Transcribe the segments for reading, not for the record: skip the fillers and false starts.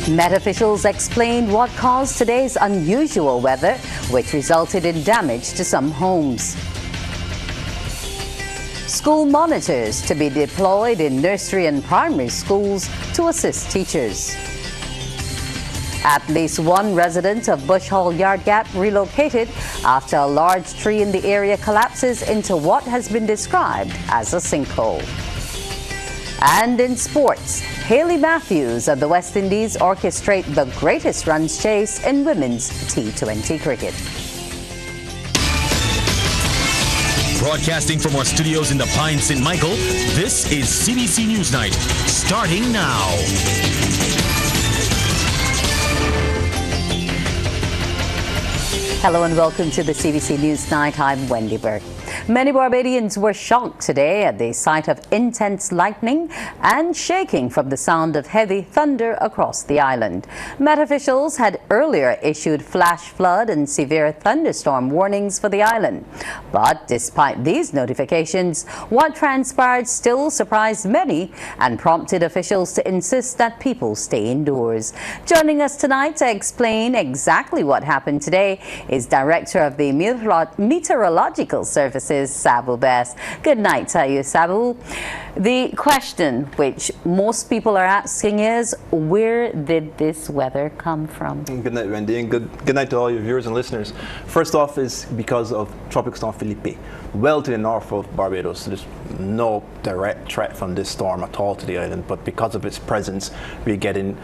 Met officials explained what caused today's unusual weather, which resulted in damage to some homes. School monitors to be deployed in nursery and primary schools to assist teachers. At least one resident of Bush Hall Yard Gap relocated after a large tree in the area collapses into what has been described as a sinkhole. And in sports, Hayley Matthews of the West Indies orchestrate the greatest runs chase in women's T20 cricket. Broadcasting from our studios in the Pine St. Michael, this is CBC NewsNight, starting now. Hello and welcome to the CBC NewsNight. I'm Wendy Burke. Many Barbadians were shocked today at the sight of intense lightning and shaking from the sound of heavy thunder across the island. Met officials had earlier issued flash flood and severe thunderstorm warnings for the island. But despite these notifications, what transpired still surprised many and prompted officials to insist that people stay indoors. Joining us tonight to explain exactly what happened today is Director of the Meteorological Services, Sabu Best. Good night to you, Sabu. The question which most people are asking is, where did this weather come from? Good night, Wendy, and good night to all your viewers and listeners. First off is because of Tropical Storm Felipe. Well to the north of Barbados, there's no direct threat from this storm at all to the island, but because of its presence, we're getting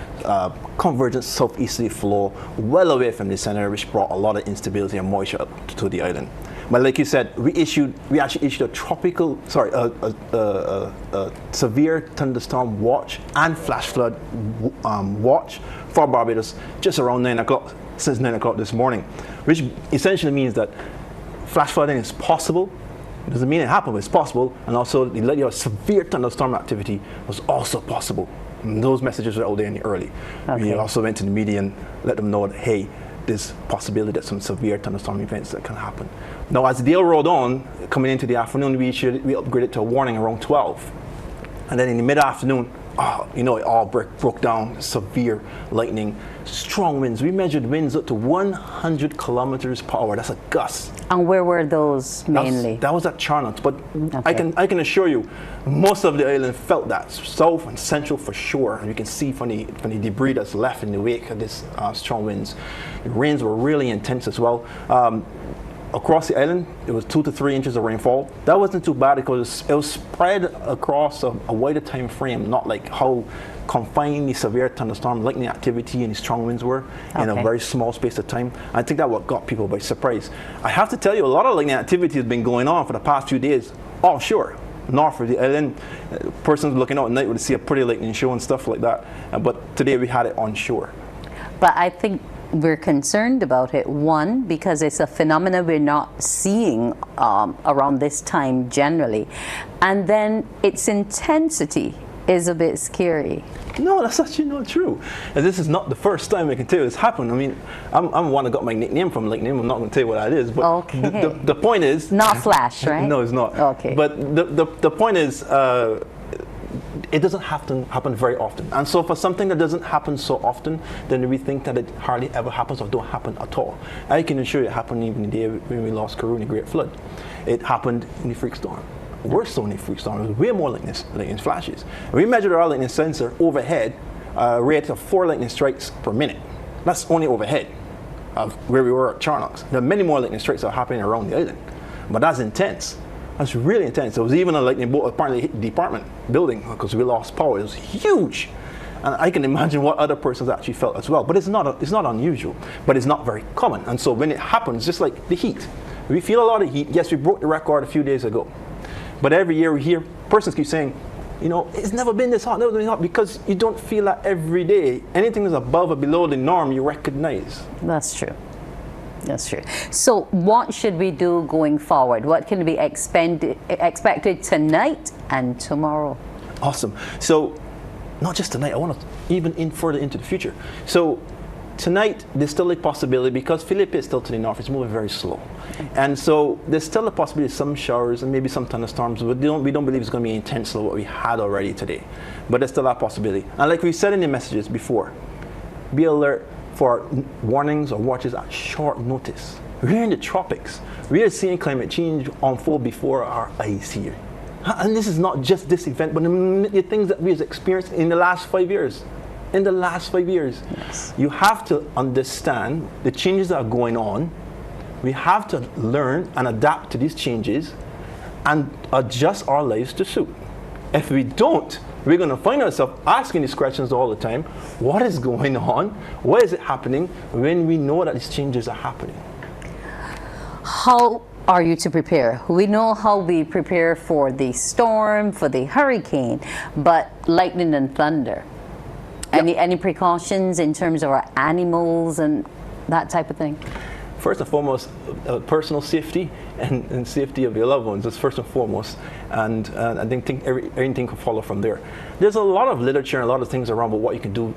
convergent southeasterly flow well away from the center, which brought a lot of instability and moisture up to the island. But like you said, we actually issued a severe thunderstorm watch and flash flood watch for Barbados just around 9 o'clock, since 9 o'clock this morning, which essentially means that flash flooding is possible. It doesn't mean it happened, but it's possible. And also the likelihood of severe thunderstorm activity was also possible. And those messages were out there early. Okay. We also went to the media and let them know that, hey, there's possibility that some severe thunderstorm events that can happen. Now, as the day rolled on, coming into the afternoon, we upgraded to a warning around 12. And then in the mid-afternoon, it all broke down. Severe lightning, strong winds. We measured winds up to 100 kilometers per hour. That's a gust. And where were those mainly? That was at Charnock. But okay. I can assure you, most of the island felt that. South and central for sure. And you can see from the debris that's left in the wake of this strong winds. The rains were really intense as well. Across the island, it was 2 to 3 inches of rainfall. That wasn't too bad because it was spread across a wider time frame, not like how confined the severe thunderstorm lightning activity and the strong winds were in a very small space of time. I think that what got people by surprise. I have to tell you, a lot of lightning activity has been going on for the past few days offshore, north of the island. Persons looking out at night would see a pretty lightning show and stuff like that. But today we had it onshore. But I think we're concerned about it, one, because it's a phenomenon we're not seeing around this time generally, and then its intensity is a bit scary. No, that's actually not true. And this is not the first time I can tell you it's happened. I mean, I'm one that got my nickname from nickname. I'm not going to tell you what that is, but okay. the point is... Not Flash, right? No, it's not. Okay. But the point is, it doesn't happen very often. And so for something that doesn't happen so often, then we think that it hardly ever happens or don't happen at all. I can assure you it happened even the day when we lost Karoo in the Great Flood. It happened in the freak storm. Worse so in the freak storm. It was way more lightning flashes. We measured our lightning sensor overhead, rate of 4 lightning strikes per minute. That's only overhead of where we were at Charnock. There are many more lightning strikes that are happening around the island. But that's intense. That's really intense. There was even a lightning bolt apparently hit the department building because we lost power. It was huge. And I can imagine what other persons actually felt as well. But it's not unusual, but it's not very common. And so when it happens, just like the heat, we feel a lot of heat. Yes, we broke the record a few days ago. But every year we hear persons keep saying, it's never been this hot, never been hot, because you don't feel that every day. Anything that's above or below the norm, you recognize. That's true. That's true. So what should we do going forward? What can be expected tonight and tomorrow? Awesome. So not just tonight, I want to even further into the future. So tonight, there's still a possibility, because Felipe is still to the north, it's moving very slow. And so there's still a possibility of some showers and maybe some thunderstorms, but we don't believe it's going to be intense like what we had already today. But there's still that possibility. And like we said in the messages before, be alert for warnings or watches at short notice. We're in the tropics. We are seeing climate change unfold before our eyes here. And this is not just this event, but the things that we have experienced in the last 5 years. In the last 5 years. Yes. You have to understand the changes that are going on. We have to learn and adapt to these changes and adjust our lives to suit. If we don't, we're going to find ourselves asking these questions all the time. What is going on? Why is it happening when we know that these changes are happening? How are you to prepare? We know how we prepare for the storm, for the hurricane, but lightning and thunder. Any precautions in terms of our animals and that type of thing? First and foremost, personal safety and safety of your loved ones is first and foremost, and I think everything can follow from there. There's a lot of literature and a lot of things around about what you can do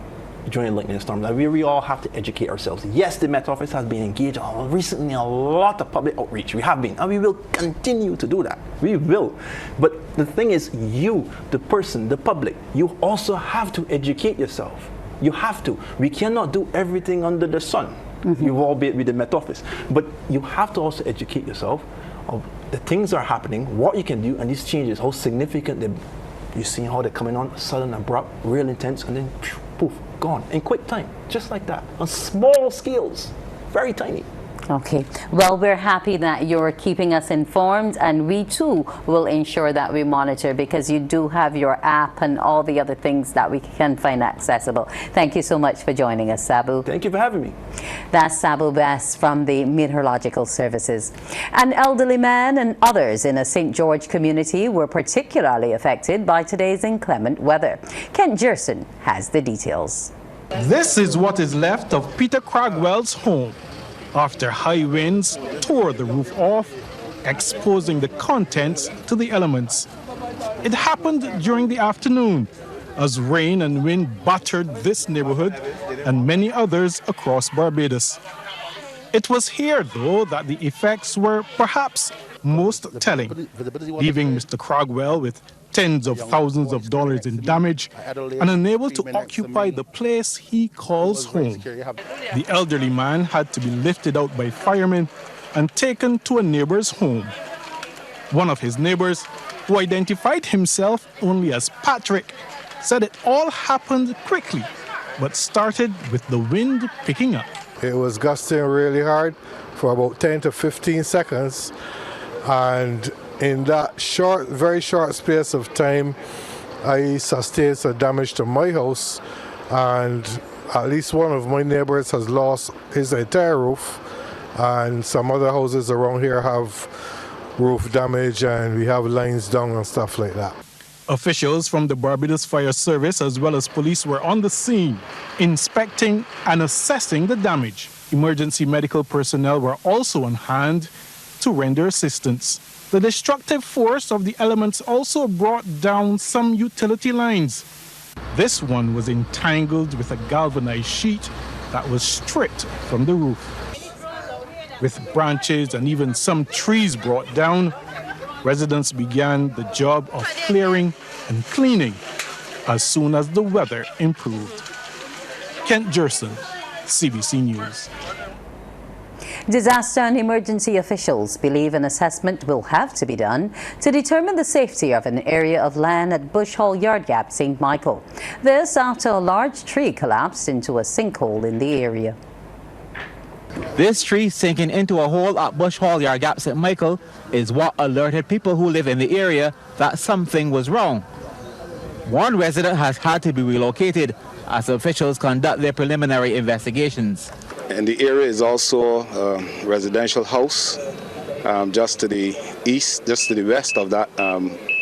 during a lightning storm. Now, we all have to educate ourselves. Yes, the Met Office has been engaged recently in a lot of public outreach. We have been, and we will continue to do that. We will. But the thing is, you, the person, the public, you also have to educate yourself. You have to. We cannot do everything under the sun. You all be with the Met Office. But you have to also educate yourself of the things that are happening, what you can do, and these changes, how significant you see how they're coming on, sudden, abrupt, real intense, and then poof, gone in quick time, just like that, on small scales, very tiny. Okay, well, we're happy that you're keeping us informed, and we too will ensure that we monitor, because you do have your app and all the other things that we can find accessible. Thank you so much for joining us, Sabu. Thank you for having me. That's Sabu Best from the Meteorological Services. An elderly man and others in a St. George community were particularly affected by today's inclement weather. Kent Jerson has the details. This is what is left of Peter Cragwell's home after high winds tore the roof off, exposing the contents to the elements. It happened during the afternoon as rain and wind battered this neighborhood and many others across Barbados. It was here, though, that the effects were perhaps most telling, leaving Mr. Cragwell with tens of thousands of dollars in damage and unable to occupy the place he calls home. The elderly man had to be lifted out by firemen and taken to a neighbor's home. One of his neighbors, who identified himself only as Patrick, said it all happened quickly, but started with the wind picking up. It was gusting really hard for about 10 to 15 seconds, and in that very short space of time, I sustained some damage to my house, and at least one of my neighbors has lost his entire roof, and some other houses around here have roof damage, and we have lines down and stuff like that. Officials from the Barbados Fire Service as well as police were on the scene, inspecting and assessing the damage. Emergency medical personnel were also on hand to render assistance. The destructive force of the elements also brought down some utility lines. This one was entangled with a galvanized sheet that was stripped from the roof. With branches and even some trees brought down, residents began the job of clearing and cleaning as soon as the weather improved. Kent Jerson, CBC News. Disaster and emergency officials believe an assessment will have to be done to determine the safety of an area of land at Bush Hall Yard Gap, St. Michael. This after a large tree collapsed into a sinkhole in the area. This tree sinking into a hole at Bush Hall Yard Gap, St. Michael, is what alerted people who live in the area that something was wrong. One resident has had to be relocated as officials conduct their preliminary investigations. And the area is also a residential house just to the east, just to the west of that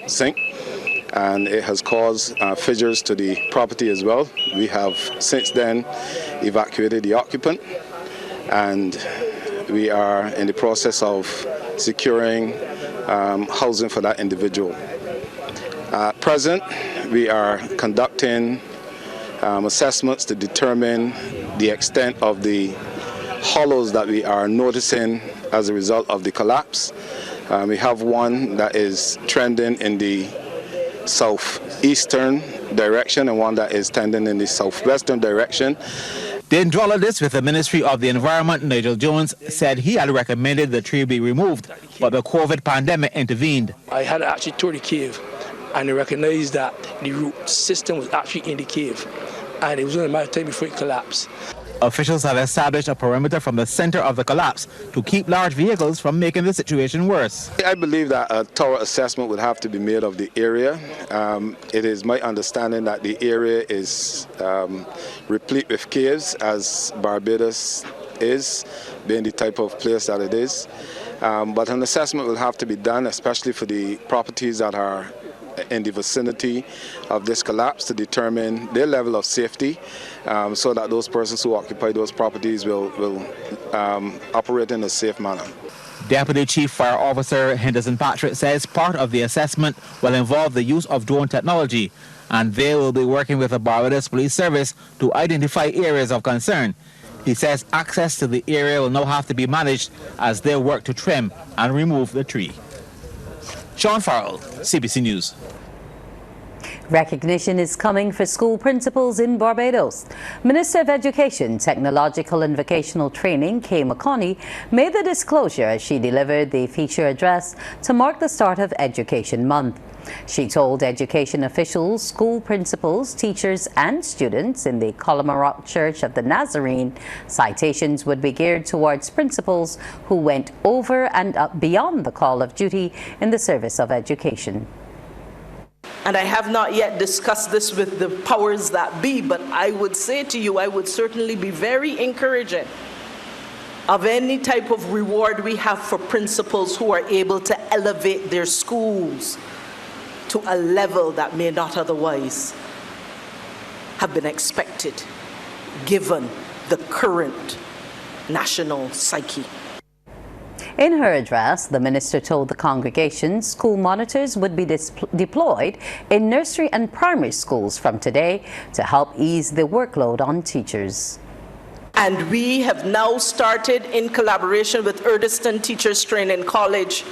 sink. And it has caused fissures to the property as well. We have since then evacuated the occupant, and we are in the process of securing housing for that individual. At present, we are conducting assessments to determine the extent of the hollows that we are noticing as a result of the collapse. We have one that is trending in the southeastern direction and one that is tending in the southwestern direction. The indrologist with the Ministry of the Environment, Nigel Jones, said he had recommended the tree be removed, but the COVID pandemic intervened. I had actually toured the cave, and I recognized that the root system was actually in the cave, and it was only a matter of time before it collapsed. Officials have established a perimeter from the center of the collapse to keep large vehicles from making the situation worse. I believe that a thorough assessment would have to be made of the area. It is my understanding that the area is replete with caves, as Barbados is, being the type of place that it is. But an assessment will have to be done, especially for the properties that are in the vicinity of this collapse, to determine their level of safety, so that those persons who occupy those properties will operate in a safe manner. Deputy Chief Fire Officer Henderson Patrick says part of the assessment will involve the use of drone technology, and they will be working with the Barbados Police Service to identify areas of concern. He says access to the area will now have to be managed as they work to trim and remove the tree. Sean Farrell, CBC News. Recognition is coming for school principals in Barbados. Minister of Education, Technological and Vocational Training, Kay McConney, made the disclosure as she delivered the feature address to mark the start of Education Month. She told education officials, school principals, teachers and students in the Colomaroc Church of the Nazarene citations would be geared towards principals who went over and beyond the call of duty in the service of education. And I have not yet discussed this with the powers that be, but I would say to you, I would certainly be very encouraging of any type of reward we have for principals who are able to elevate their schools to a level that may not otherwise have been expected, given the current national psyche. In her address, the minister told the congregation school monitors would be deployed in nursery and primary schools from today to help ease the workload on teachers. And we have now started, in collaboration with Erdeston Teachers Training College,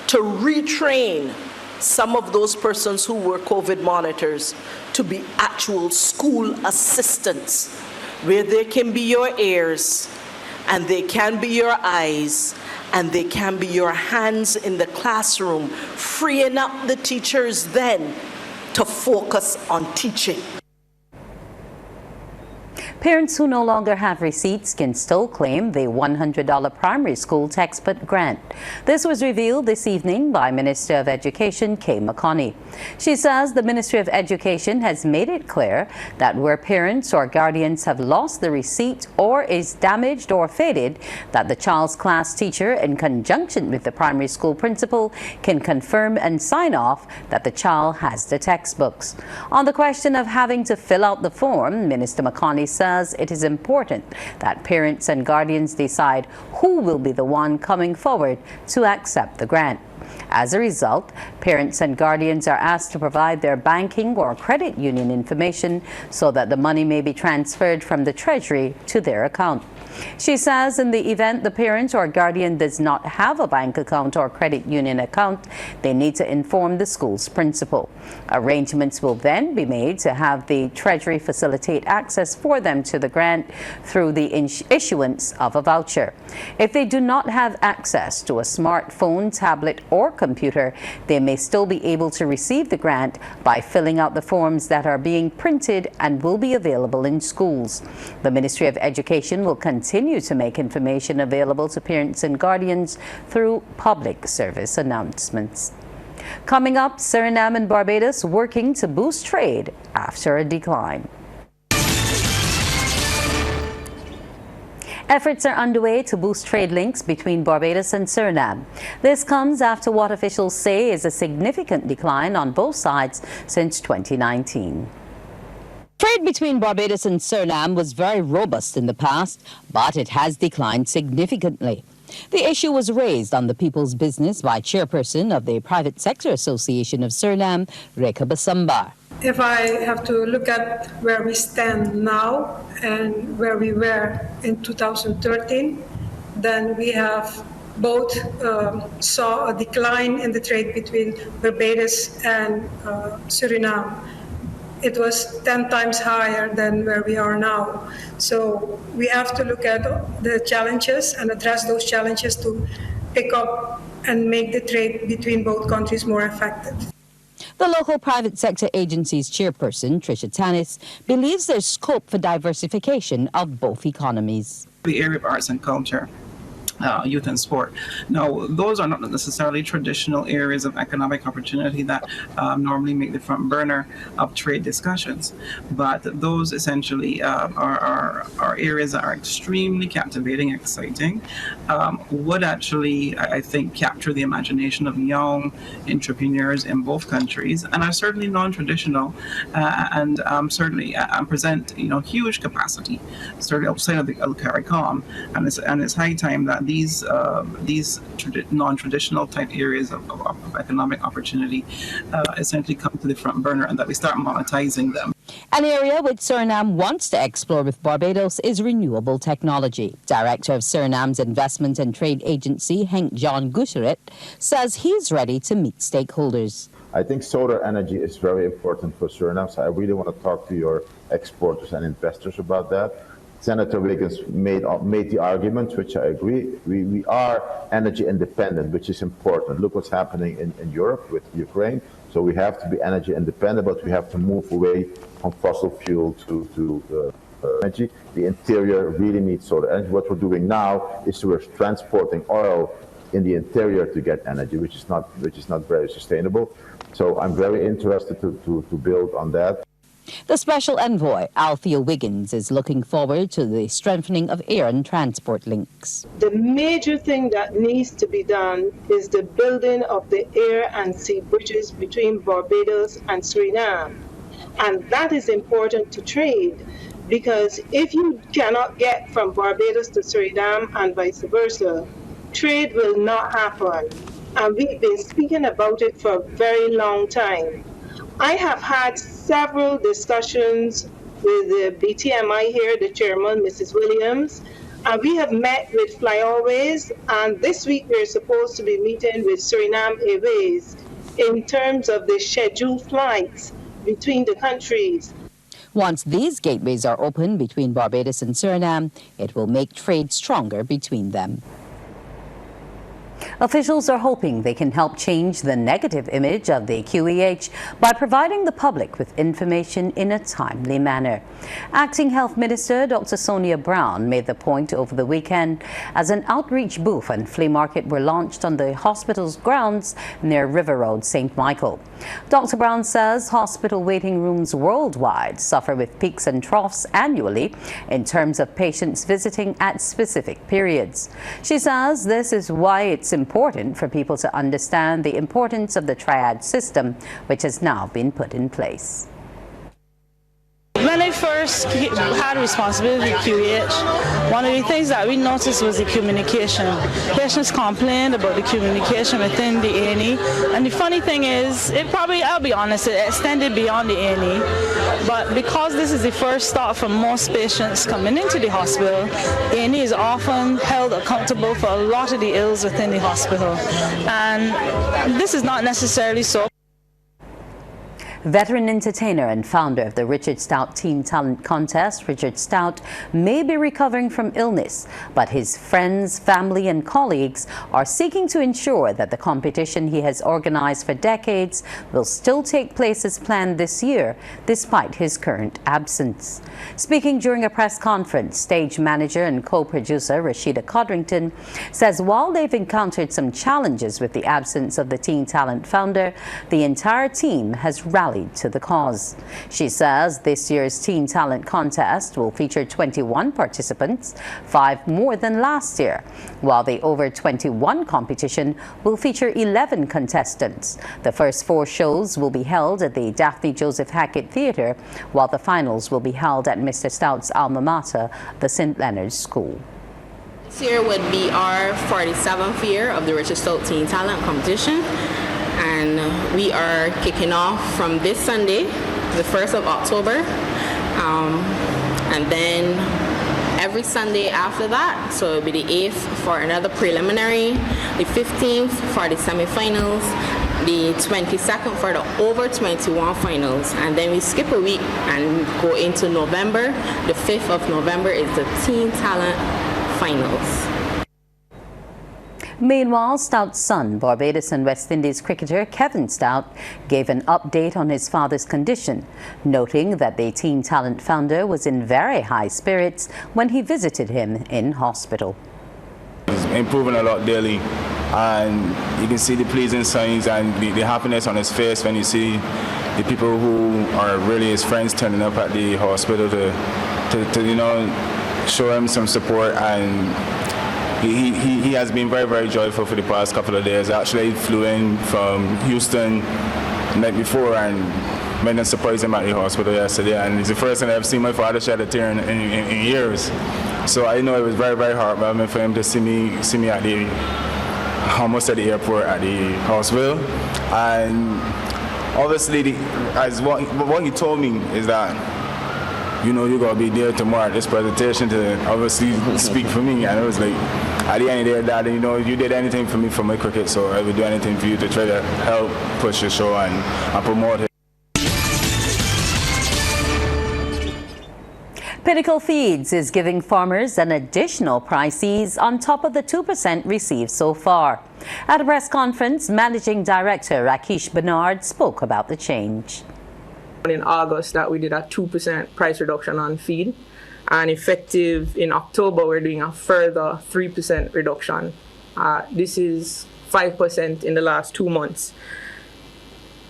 to retrain some of those persons who were COVID monitors to be actual school assistants, where they can be your ears, and they can be your eyes, and they can be your hands in the classroom, freeing up the teachers then to focus on teaching. Parents who no longer have receipts can still claim the $100 primary school textbook grant. This was revealed this evening by Minister of Education Kay McConney. She says the Ministry of Education has made it clear that where parents or guardians have lost the receipt or is damaged or faded, that the child's class teacher, in conjunction with the primary school principal, can confirm and sign off that the child has the textbooks. On the question of having to fill out the form, Minister McConney says it is important that parents and guardians decide who will be the one coming forward to accept the grant. As a result, parents and guardians are asked to provide their banking or credit union information so that the money may be transferred from the Treasury to their account. She says in the event the parent or guardian does not have a bank account or credit union account, they need to inform the school's principal. Arrangements will then be made to have the Treasury facilitate access for them to the grant through the issuance of a voucher. If they do not have access to a smartphone, tablet, or computer, they may still be able to receive the grant by filling out the forms that are being printed and will be available in schools. The Ministry of Education will continue to make information available to parents and guardians through public service announcements. Coming up, Suriname and Barbados working to boost trade after a decline. Efforts are underway to boost trade links between Barbados and Suriname. This comes after what officials say is a significant decline on both sides since 2019. Trade between Barbados and Suriname was very robust in the past, but it has declined significantly. The issue was raised on the People's Business by Chairperson of the Private Sector Association of Suriname, Reka Basambar. If I have to look at where we stand now and where we were in 2013, then we have both saw a decline in the trade between Barbados and Suriname. it was 10 times higher than where we are now. So we have to look at the challenges and address those challenges to pick up and make the trade between both countries more effective. The local private sector agency's chairperson, Tricia Tanis, believes there's scope for diversification of both economies. The area of arts and culture, youth and sport. Now, those are not necessarily traditional areas of economic opportunity that normally make the front burner of trade discussions, but those essentially are areas that are extremely captivating, exciting, would actually, I think, capture the imagination of young entrepreneurs in both countries, and are certainly non-traditional, and certainly present, huge capacity, certainly outside of the CARICOM, and it's high time that these non-traditional type areas of economic opportunity essentially come to the front burner, and that we start monetizing them. An area which Suriname wants to explore with Barbados is renewable technology. Director of Surinam's Investment and Trade Agency, Henk John Gusheret, says he's ready to meet stakeholders. I think solar energy is very important for Suriname, so I really want to talk to your exporters and investors about that. Senator Wiggins made the argument, which I agree. We are energy independent, which is important. Look what's happening in Europe with Ukraine. So we have to be energy independent, but we have to move away from fossil fuel to energy. The interior really needs solar energy. What we're doing now is we're transporting oil in the interior to get energy, which is not very sustainable. So I'm very interested to build on that. The Special Envoy, Althea Wiggins, is looking forward to the strengthening of air and transport links. The major thing that needs to be done is the building of the air and sea bridges between Barbados and Suriname. And that is important to trade, because if you cannot get from Barbados to Suriname and vice versa, trade will not happen. And we've been speaking about it for a very long time. I have had several discussions with the BTMI here, the chairman, Mrs. Williams, and we have met with Flyaways, and this week we're supposed to be meeting with Suriname Airways in terms of the scheduled flights between the countries. Once these gateways are open between Barbados and Suriname, it will make trade stronger between them. Officials are hoping they can help change the negative image of the QEH by providing the public with information in a timely manner. Acting Health Minister Dr. Sonia Brown made the point over the weekend as an outreach booth and flea market were launched on the hospital's grounds near River Road, St. Michael. Dr. Brown says hospital waiting rooms worldwide suffer with peaks and troughs annually in terms of patients visiting at specific periods. She says this is why it's important for people to understand the importance of the triad system, which has now been put in place. When I first had responsibility with QEH, one of the things that we noticed was the communication. Patients complained about the communication within the A&E, and the funny thing is, I'll be honest, it extended beyond the A&E, but because this is the first stop for most patients coming into the hospital, A&E is often held accountable for a lot of the ills within the hospital, and this is not necessarily so. Veteran entertainer and founder of the Richard Stout Teen Talent Contest, Richard Stout, may be recovering from illness, but his friends, family and colleagues are seeking to ensure that the competition he has organized for decades will still take place as planned this year, despite his current absence. Speaking during a press conference, stage manager and co-producer Rashida Codrington says while they've encountered some challenges with the absence of the Teen Talent founder, the entire team has rallied to the cause. She says this year's Teen Talent Contest will feature 21 participants, 5 more than last year, while the Over 21 competition will feature 11 contestants. The first 4 shows will be held at the Daphne Joseph Hackett Theatre, while the finals will be held at Mr. Stout's alma mater, the St. Leonard's School. This year would be our 47th year of the Richard Stout Teen Talent Competition. And we are kicking off from this Sunday, the 1st of October, and then every Sunday after that, so it'll be the 8th for another preliminary, the 15th for the semifinals, the 22nd for the over 21 finals, and then we skip a week and go into November. The 5th of November is the Teen Talent Finals. Meanwhile, Stout's son, Barbados and West Indies cricketer Kevin Stout, gave an update on his father's condition, noting that the Teen Talent founder was in very high spirits when he visited him in hospital. He's improving a lot daily, and you can see the pleasing signs and the happiness on his face when you see the people who are really his friends turning up at the hospital to show him some support. And he has been very, very joyful for the past couple of days. Actually, he flew in from Houston the night before and went and surprised him at the hospital yesterday. And it's the first time I've seen my father shed a tear in years. So I know it was very, very heartwarming for him to see me at almost at the airport at the hospital. And obviously, as what he told me is that, you're going to be there tomorrow at this presentation to obviously speak for me. And it was like, at the end of the day, Dad, you did anything for me for my cricket, so I would do anything for you to try to help push the show and promote it. Pinnacle Feeds is giving farmers an additional price ease on top of the 2% received so far. At a press conference, Managing Director Rakesh Bernard spoke about the change. In August that we did a 2% price reduction on feed, and effective in October we're doing a further 3% reduction. This is 5% in the last 2 months.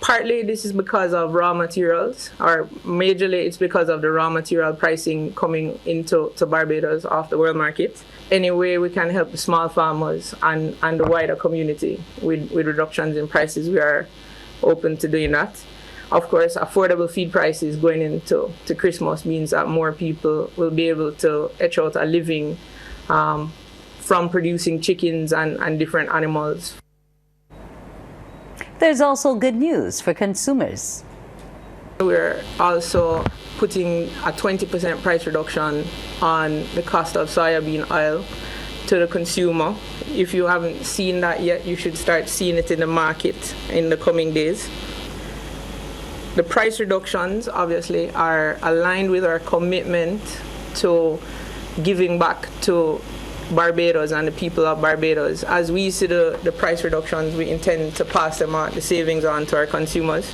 Partly this is because of raw materials, or majorly it's because of the raw material pricing coming into Barbados off the world market. Any way we can help the small farmers and the wider community with reductions in prices, we are open to doing that. Of course, affordable feed prices going into Christmas means that more people will be able to etch out a living from producing chickens and different animals. There's also good news for consumers. We're also putting a 20% price reduction on the cost of soybean oil to the consumer. If you haven't seen that yet, you should start seeing it in the market in the coming days. The price reductions obviously are aligned with our commitment to giving back to Barbados and the people of Barbados. As we see the price reductions, we intend to pass them on, the savings on to our consumers.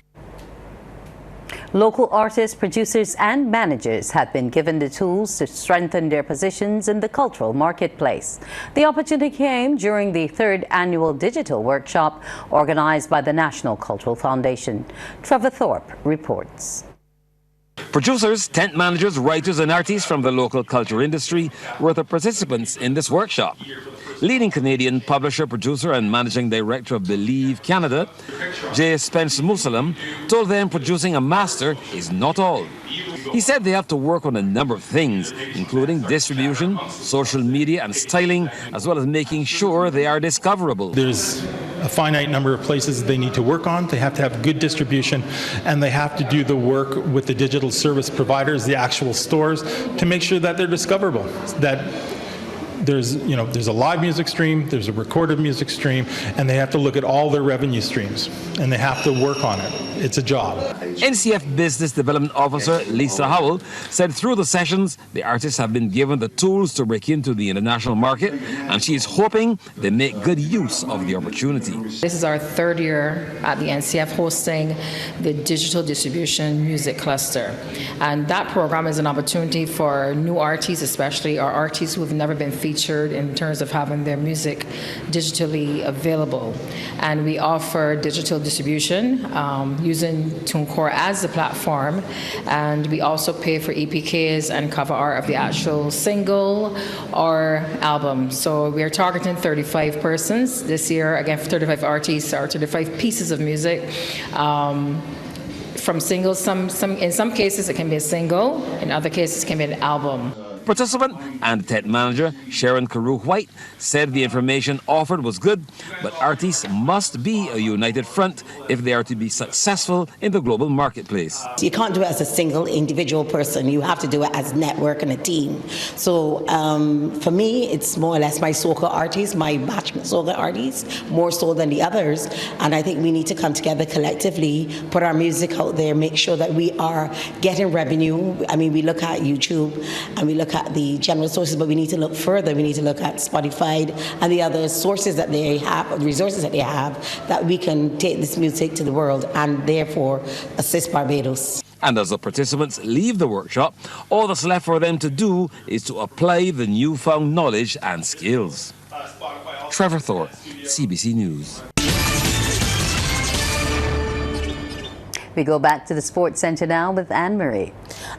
Local artists, producers and managers have been given the tools to strengthen their positions in the cultural marketplace. The opportunity came during the 3rd annual digital workshop organized by the National Cultural Foundation. Trevor Thorpe reports. Producers, tent managers, writers and artists from the local culture industry were the participants in this workshop. Leading Canadian publisher, producer and managing director of Believe Canada, J. Spence Musalam, told them producing a master is not all. He said they have to work on a number of things, including distribution, social media and styling, as well as making sure they are discoverable. There's a finite number of places they need to work on. They have to have good distribution, and they have to do the work with the digital service providers, the actual stores, to make sure that they're discoverable, that there's a live music stream, there's a recorded music stream, and they have to look at all their revenue streams, and they have to work on it. It's a job. NCF Business Development Officer Lisa Howell said through the sessions, the artists have been given the tools to break into the international market, and she is hoping they make good use of the opportunity. This is our 3rd year at the NCF hosting the Digital Distribution Music Cluster. And that program is an opportunity for new artists, especially our artists who have never been featured in terms of having their music digitally available. And we offer digital distribution using TuneCore as the platform, and we also pay for EPKs and cover art of the actual single or album. So we are targeting 35 persons this year, again for 35 artists or 35 pieces of music. From singles, in some cases it can be a single, in other cases it can be an album. Participant and tent manager Sharon Carew White said the information offered was good, but artists must be a united front if they are to be successful in the global marketplace. You can't do it as a single individual person. You have to do it as a network and a team. So for me, it's more or less my soca artists, my batch soca artists, more so than the others. And I think we need to come together collectively, put our music out there, make sure that we are getting revenue. I mean, we look at YouTube and we look at the general sources, but we need to look further. We need to look at Spotify and the other sources that they have, the resources that they have, that we can take this music to the world and therefore assist Barbados. And as the participants leave the workshop, all that's left for them to do is to apply the newfound knowledge and skills. Trevor Thorpe, CBC News. We go back to the Sports Centre now with Anne-Marie.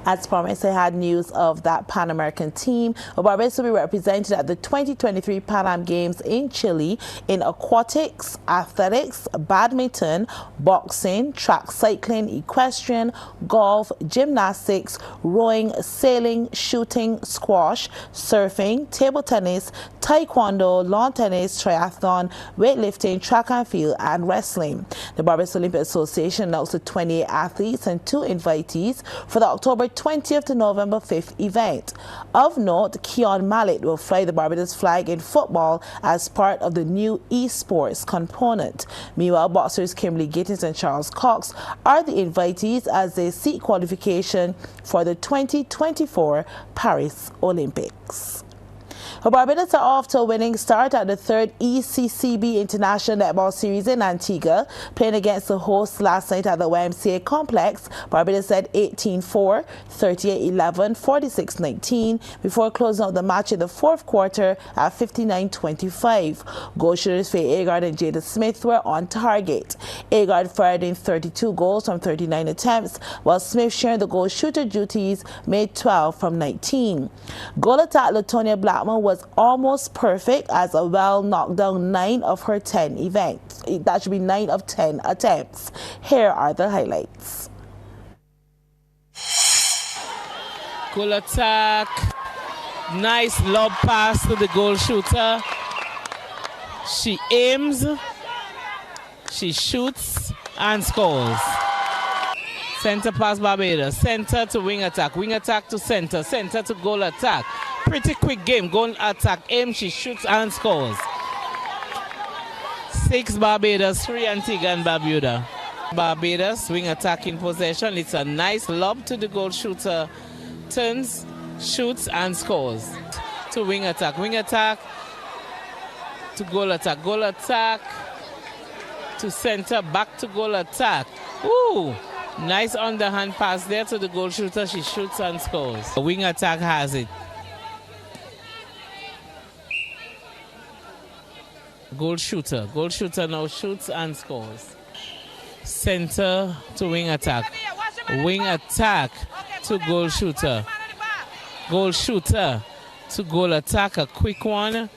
As promised, I had news of that Pan American team. Barbados will be represented at the 2023 Pan Am Games in Chile in aquatics, athletics, badminton, boxing, track cycling, equestrian, golf, gymnastics, rowing, sailing, shooting, squash, surfing, table tennis, taekwondo, lawn tennis, triathlon, weightlifting, track and field, and wrestling. The Barbados Olympic Association announced the 28 athletes and 2 invitees for the October 20th to November 5th event. Of note, Keon Mallet will fly the Barbados flag in football as part of the new esports component. Meanwhile, boxers Kimberly Gittins and Charles Cox are the invitees as they seek qualification for the 2024 Paris Olympics. Barbados are off to a winning start at the 3rd ECCB International Netball Series in Antigua. Playing against the hosts last night at the YMCA complex, Barbados led 18-4, 38-11, 46-19 before closing out the match in the 4th quarter at 59-25. Goal shooters Faye Agard and Jada Smith were on target. Agard fired in 32 goals from 39 attempts, while Smith, sharing the goal shooter duties, made 12 from 19. Goal attack Latonia Blackman was almost perfect as a well knocked down 9 of her 10 events. That should be 9 of 10 attempts. Here are the highlights. Goal attack. Nice lob pass to the goal shooter. She aims, she shoots and scores. Center pass Barbados. Center to wing attack to center. Center to goal attack. Pretty quick game. Goal attack, aim, she shoots and scores. 6 Barbados, 3 Antigua and Barbuda. Barbados wing attack in possession. It's a nice lob to the goal shooter. Turns, shoots and scores. To wing attack to goal attack to center, back to goal attack. Ooh, nice underhand pass there to the goal shooter. She shoots and scores. The wing attack has it. Goal shooter now shoots and scores. Center to wing attack to goal shooter to goal attack, a quick one.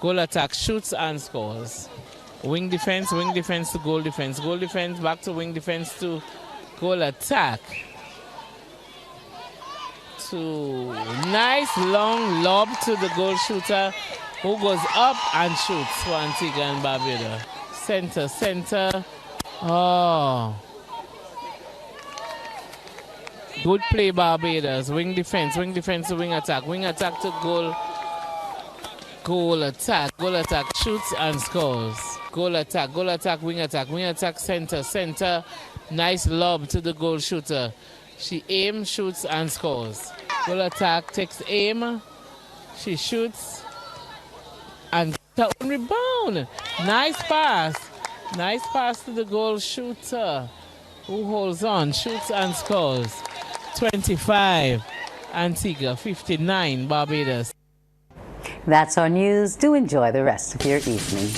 Goal attack, shoots and scores. Wing defense to goal defense, back to wing defense to goal attack. To nice long lob to the goal shooter, who goes up and shoots for Antigua and Barbuda. Center. Oh. Good play, Barbados. Wing defense to wing attack to goal. Goal attack, shoots and scores. Goal attack, wing attack, center. Nice lob to the goal shooter. She aims, shoots and scores. Goal attack, takes aim, she shoots and gets a rebound. Nice pass to the goal shooter, who holds on, shoots and scores. 25 Antigua, 59 Barbados. That's our news. Do enjoy the rest of your evening.